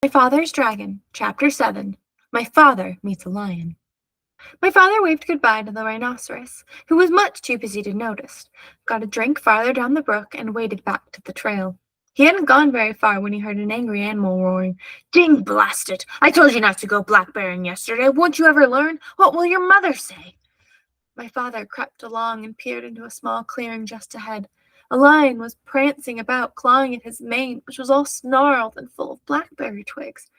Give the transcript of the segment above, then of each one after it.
My Father's Dragon, Chapter 7. My Father Meets a Lion. My father waved goodbye to the rhinoceros, who was much too busy to notice, got a drink farther down the brook, and waded back to the trail. He hadn't gone very far when he heard an angry animal roaring. "Ding blast it! I told you not to go blackberrying yesterday. Won't you ever learn? What will your mother say?" My father crept along and peered into a small clearing just ahead. A lion was prancing about, clawing at his mane, which was all snarled and full of blackberry twigs.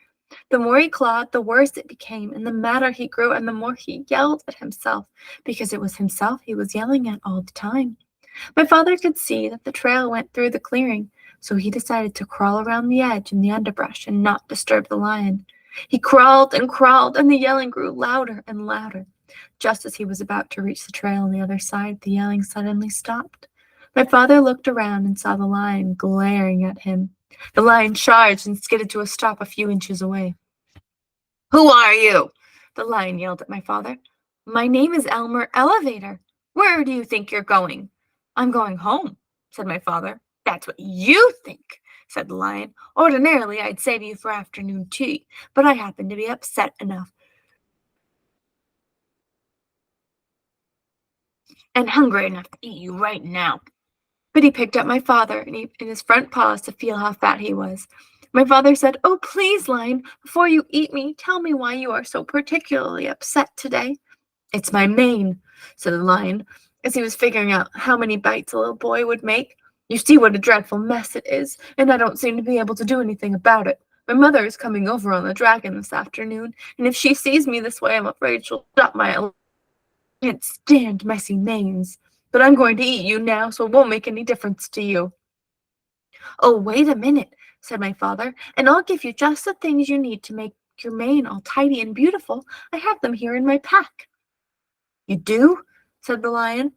The more he clawed, the worse it became, and the madder he grew, and the more he yelled at himself, because it was himself he was yelling at all the time. My father could see that the trail went through the clearing, so he decided to crawl around the edge in the underbrush and not disturb the lion. He crawled, and the yelling grew louder and louder. Just as he was about to reach the trail on the other side, the yelling suddenly stopped. My father looked around and saw the lion glaring at him. The lion charged and skidded to a stop a few inches away. "Who are you?" the lion yelled at my father. "My name is Elmer Elevator. Where do you think you're going?" "I'm going home," said my father. "That's what you think," said the lion. "Ordinarily, I'd save you for afternoon tea, but I happen to be upset enough and hungry enough to eat you right now." But he picked up my father in his front paws to feel how fat he was. My father said, "Oh, please, lion, before you eat me, tell me why you are so particularly upset today." "It's my mane," said the lion, as he was figuring out how many bites a little boy would make. "You see what a dreadful mess it is, and I don't seem to be able to do anything about it. My mother is coming over on the dragon this afternoon, and if she sees me this way, I'm afraid she'll stop my... I can't stand messy manes. But I'm going to eat you now, so it won't make any difference to you." "Oh, wait a minute," said my father, "and I'll give you just the things you need to make your mane all tidy and beautiful. I have them here in my pack." "You do?" said the lion.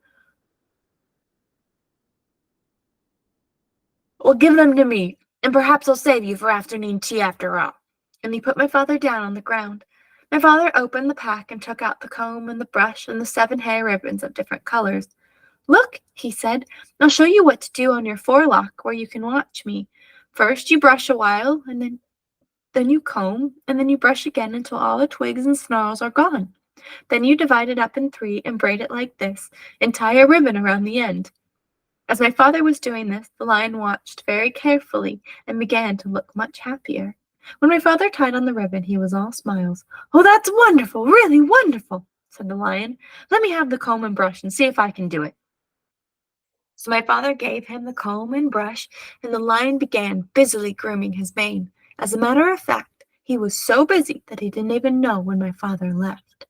"Well, give them to me, and perhaps I'll save you for afternoon tea after all." And he put my father down on the ground. My father opened the pack and took out the comb and the brush and the 7 hair ribbons of different colors. "Look," he said, "I'll show you what to do on your forelock where you can watch me. First you brush a while, and then you comb, and then you brush again until all the twigs and snarls are gone. Then you divide it up in 3 and braid it like this, and tie a ribbon around the end." As my father was doing this, the lion watched very carefully and began to look much happier. When my father tied on the ribbon, he was all smiles. "Oh, that's wonderful, really wonderful," said the lion. "Let me have the comb and brush and see if I can do it." So my father gave him the comb and brush, and the lion began busily grooming his mane. As a matter of fact, he was so busy that he didn't even know when my father left.